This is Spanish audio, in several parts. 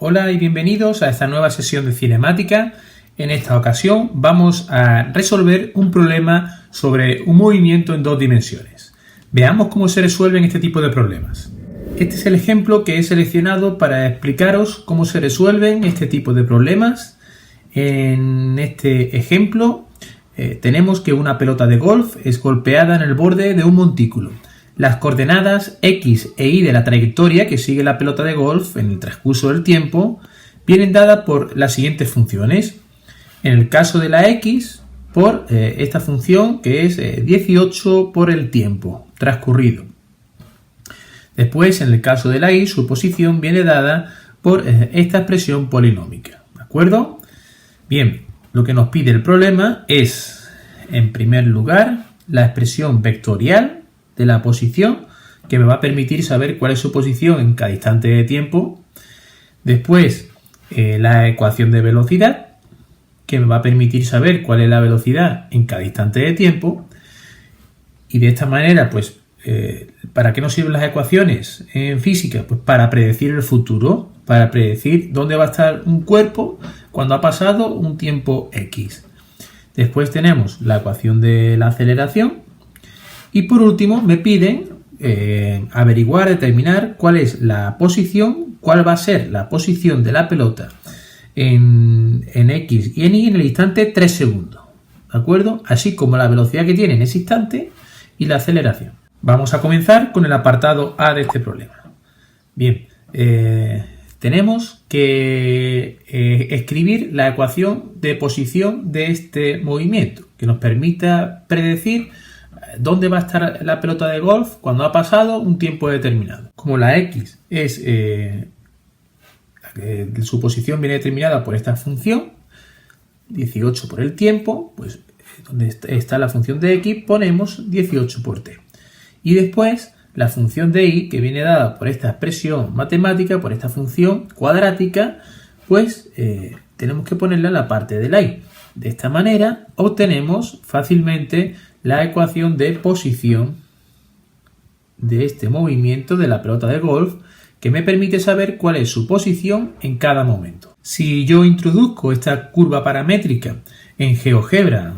Hola y bienvenidos a esta nueva sesión de cinemática. En esta ocasión vamos a resolver un problema sobre un movimiento en dos dimensiones. Veamos cómo se resuelven este tipo de problemas. Este es el ejemplo que he seleccionado para explicaros cómo se resuelven este tipo de problemas. En este ejemplo tenemos que una pelota de golf es golpeada en el borde de un montículo. Las coordenadas X e Y de la trayectoria que sigue la pelota de golf en el transcurso del tiempo vienen dadas por las siguientes funciones. En el caso de la X, por esta función que es 18 por el tiempo transcurrido. Después, en el caso de la Y, su posición viene dada por esta expresión polinómica. ¿De acuerdo? Bien, lo que nos pide el problema es, en primer lugar, la expresión vectorial de la posición, que me va a permitir saber cuál es su posición en cada instante de tiempo. Después, la ecuación de velocidad, que me va a permitir saber cuál es la velocidad en cada instante de tiempo. Y de esta manera, pues, ¿para qué nos sirven las ecuaciones en física? Pues para predecir el futuro, para predecir dónde va a estar un cuerpo cuando ha pasado un tiempo X. Después tenemos la ecuación de la aceleración. Y por último me piden averiguar, determinar cuál es la posición, cuál va a ser la posición de la pelota en X y en Y en el instante 3 segundos. ¿De acuerdo? Así como la velocidad que tiene en ese instante y la aceleración. Vamos a comenzar con el apartado A de este problema. Bien, tenemos que escribir la ecuación de posición de este movimiento que nos permita predecir dónde va a estar la pelota de golf cuando ha pasado un tiempo determinado. Como la X es su posición viene determinada por esta función, 18 por el tiempo, pues donde está la función de X ponemos 18 por t. Y después la función de Y, que viene dada por esta expresión matemática, por esta función cuadrática, pues tenemos que ponerla en la parte de la Y. De esta manera obtenemos fácilmente la ecuación de posición de este movimiento de la pelota de golf, que me permite saber cuál es su posición en cada momento. Si yo introduzco esta curva paramétrica en GeoGebra,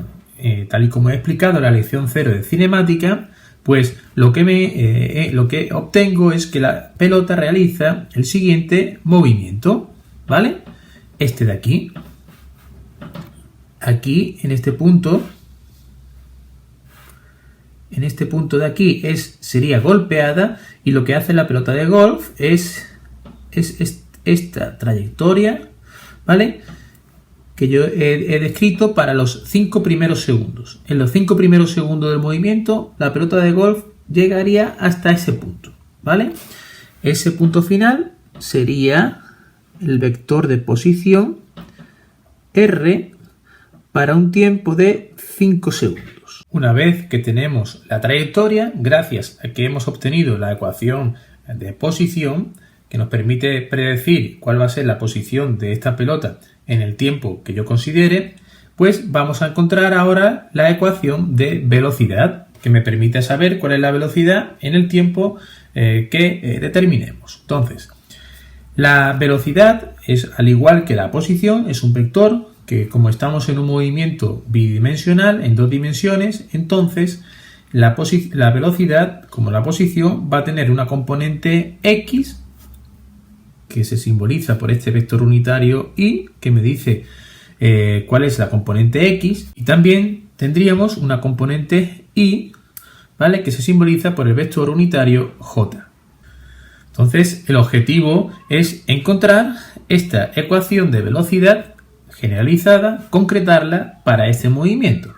tal y como he explicado en la lección 0 de cinemática, pues lo que obtengo es que la pelota realiza el siguiente movimiento, ¿vale? Este de aquí. Aquí, en este punto de aquí sería golpeada, y lo que hace la pelota de golf es esta trayectoria, ¿vale? Que yo he descrito para los 5 primeros segundos. En los 5 primeros segundos del movimiento, la pelota de golf llegaría hasta ese punto, ¿vale? Ese punto final sería el vector de posición R para un tiempo de 5 segundos. Una vez que tenemos la trayectoria, gracias a que hemos obtenido la ecuación de posición, que nos permite predecir cuál va a ser la posición de esta pelota en el tiempo que yo considere, pues vamos a encontrar ahora la ecuación de velocidad, que me permite saber cuál es la velocidad en el tiempo que determinemos. Entonces, la velocidad es, al igual que la posición, es un vector que, como estamos en un movimiento bidimensional, en dos dimensiones, entonces la velocidad, como la posición, va a tener una componente X, que se simboliza por este vector unitario Y, que me dice cuál es la componente X, y también tendríamos una componente Y, ¿vale?, que se simboliza por el vector unitario J. Entonces, el objetivo es encontrar esta ecuación de velocidad generalizada, concretarla para este movimiento,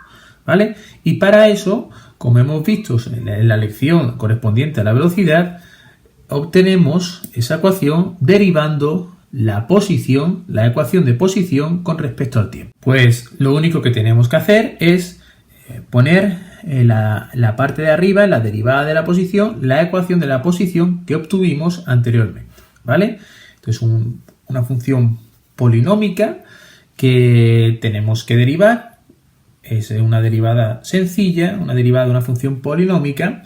¿vale? Y para eso, como hemos visto en la lección correspondiente a la velocidad, obtenemos esa ecuación derivando la ecuación de posición con respecto al tiempo. Pues lo único que tenemos que hacer es poner en la parte de arriba, en la derivada de la posición, la ecuación de la posición que obtuvimos anteriormente, ¿vale? Entonces, una función polinómica que tenemos que derivar. Es una derivada sencilla, una derivada de una función polinómica,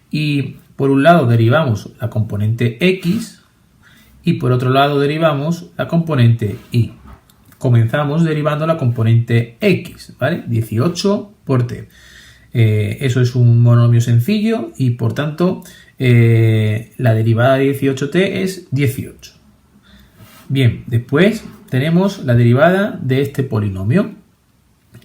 y por un lado derivamos la componente X y por otro lado derivamos la componente y. Comenzamos derivando la componente x, ¿vale? 18 por t. Eso es un monomio sencillo y por tanto la derivada de 18t es 18. Bien, después tenemos la derivada de este polinomio,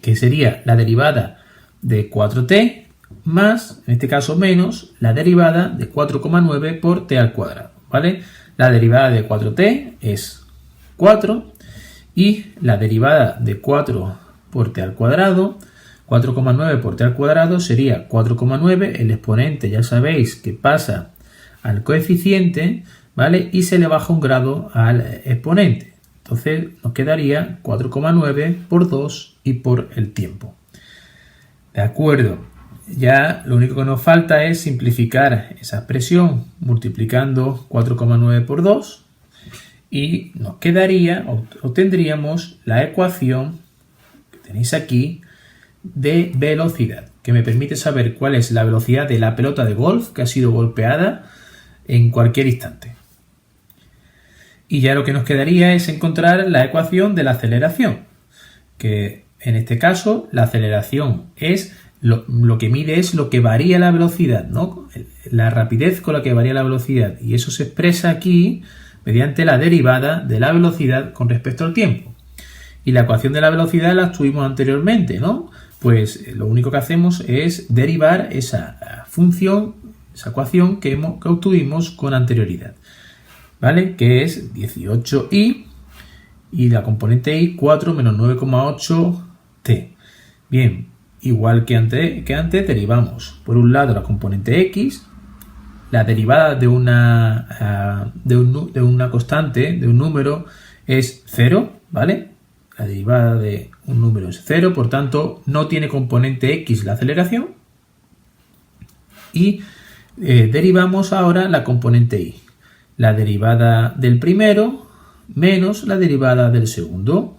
que sería la derivada de 4t más, en este caso menos, la derivada de 4,9 por t al cuadrado, ¿vale? La derivada de 4t es 4 y la derivada de 4 por t al cuadrado, 4,9 por t al cuadrado sería 4,9, el exponente ya sabéis que pasa al coeficiente, ¿vale? Y se le baja un grado al exponente. Entonces nos quedaría 4,9 por 2 y por el tiempo. De acuerdo, ya lo único que nos falta es simplificar esa expresión multiplicando 4,9 por 2 y nos quedaría, obtendríamos la ecuación que tenéis aquí de velocidad, que me permite saber cuál es la velocidad de la pelota de golf que ha sido golpeada en cualquier instante. Y ya lo que nos quedaría es encontrar la ecuación de la aceleración, que en este caso la aceleración es lo que mide es lo que varía la velocidad, ¿no? La rapidez con la que varía la velocidad, y eso se expresa aquí mediante la derivada de la velocidad con respecto al tiempo. Y la ecuación de la velocidad la tuvimos anteriormente, ¿no? Pues lo único que hacemos es derivar esa función, esa ecuación que obtuvimos con anterioridad, ¿vale? Que es 18i y la componente i 4 menos 9,8t. Bien, igual que antes derivamos por un lado la componente x, la derivada de una constante, de un número, es 0, ¿vale? La derivada de un número es 0, por tanto no tiene componente x la aceleración. Y derivamos ahora la componente y. La derivada del primero menos la derivada del segundo.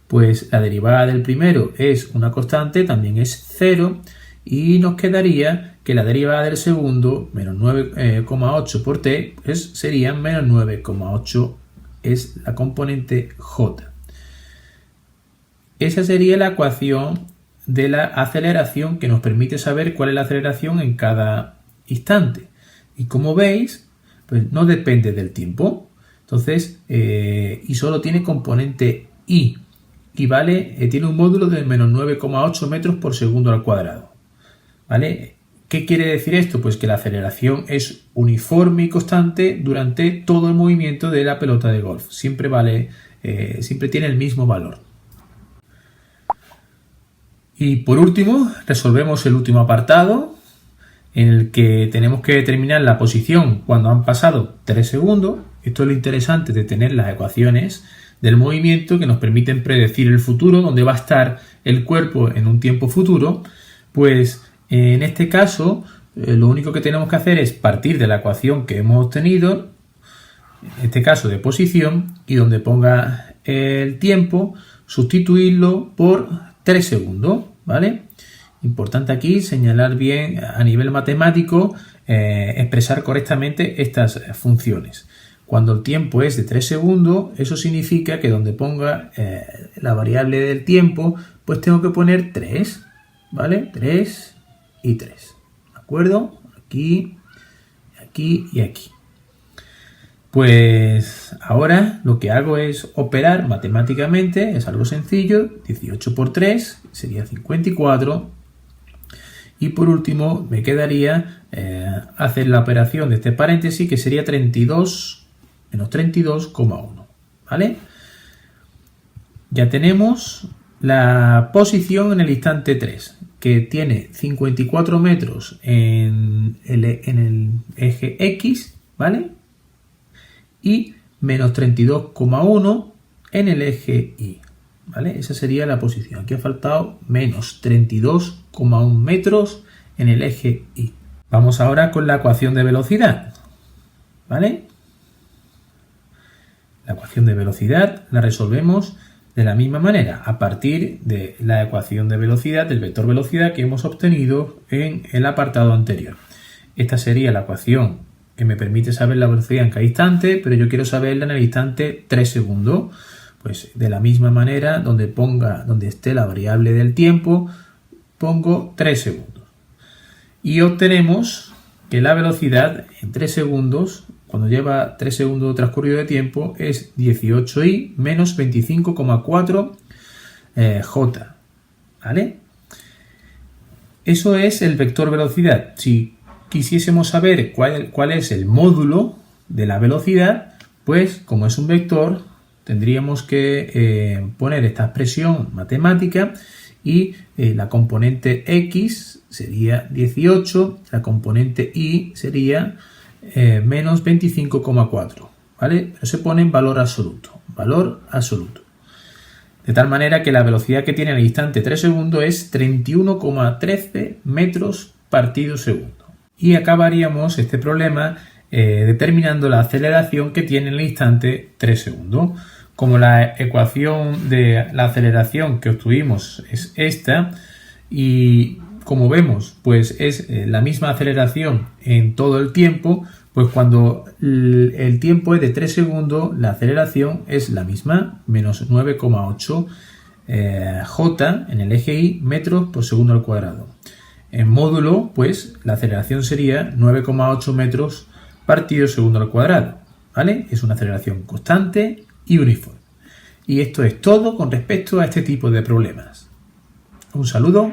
Pues la derivada del primero es una constante, también es 0. Y nos quedaría que la derivada del segundo, menos 9,8 por t, pues sería menos 9,8, es la componente j. Esa sería la ecuación de la aceleración que nos permite saber cuál es la aceleración en cada instante. Y como veis, pues no depende del tiempo. Entonces, y solo tiene componente i. Y tiene un módulo de menos 9,8 metros por segundo al cuadrado. ¿Vale? ¿Qué quiere decir esto? Pues que la aceleración es uniforme y constante durante todo el movimiento de la pelota de golf. Siempre tiene el mismo valor. Y por último, resolvemos el último apartado, en el que tenemos que determinar la posición cuando han pasado 3 segundos. Esto es lo interesante de tener las ecuaciones del movimiento que nos permiten predecir el futuro, dónde va a estar el cuerpo en un tiempo futuro. Pues en este caso, lo único que tenemos que hacer es partir de la ecuación que hemos obtenido, en este caso de posición, y donde ponga el tiempo, sustituirlo por 3 segundos, ¿vale? Importante aquí señalar bien a nivel matemático, expresar correctamente estas funciones. Cuando el tiempo es de 3 segundos, eso significa que donde ponga la variable del tiempo, pues tengo que poner 3, ¿vale? 3 y 3, ¿de acuerdo? Aquí, aquí y aquí. Pues ahora lo que hago es operar matemáticamente, es algo sencillo, 18 por 3 sería 54. Y por último me quedaría hacer la operación de este paréntesis, que sería 32 menos 32,1, ¿vale? Ya tenemos la posición en el instante 3, que tiene 54 metros en el eje X, ¿vale? Y menos 32,1 en el eje Y, ¿vale? Esa sería la posición. Aquí ha faltado menos 32,1 metros en el eje Y. Vamos ahora con la ecuación de velocidad, ¿vale? La ecuación de velocidad la resolvemos de la misma manera, a partir de la ecuación de velocidad, del vector velocidad que hemos obtenido en el apartado anterior. Esta sería la ecuación que me permite saber la velocidad en cada instante, pero yo quiero saberla en el instante 3 segundos. Pues de la misma manera, donde esté la variable del tiempo, pongo 3 segundos. Y obtenemos que la velocidad en 3 segundos, cuando lleva 3 segundos transcurrido de tiempo, es 18i menos 25,4 j. ¿Vale? Eso es el vector velocidad. Si quisiésemos saber cuál es el módulo de la velocidad, pues como es un vector, tendríamos que poner esta expresión matemática y la componente x sería 18, la componente y sería menos 25,4, ¿vale? Pero se pone en valor absoluto, De tal manera que la velocidad que tiene en el instante 3 segundos es 31,13 metros partido segundo. Y acabaríamos este problema determinando la aceleración que tiene en el instante 3 segundos. Como la ecuación de la aceleración que obtuvimos es esta, y como vemos, pues es la misma aceleración en todo el tiempo, pues cuando el tiempo es de 3 segundos, la aceleración es la misma, menos 9,8 j en el eje y metros por segundo al cuadrado. En módulo, pues la aceleración sería 9,8 metros partido segundo al cuadrado, ¿vale? Es una aceleración constante y uniforme. Y esto es todo con respecto a este tipo de problemas. Un saludo.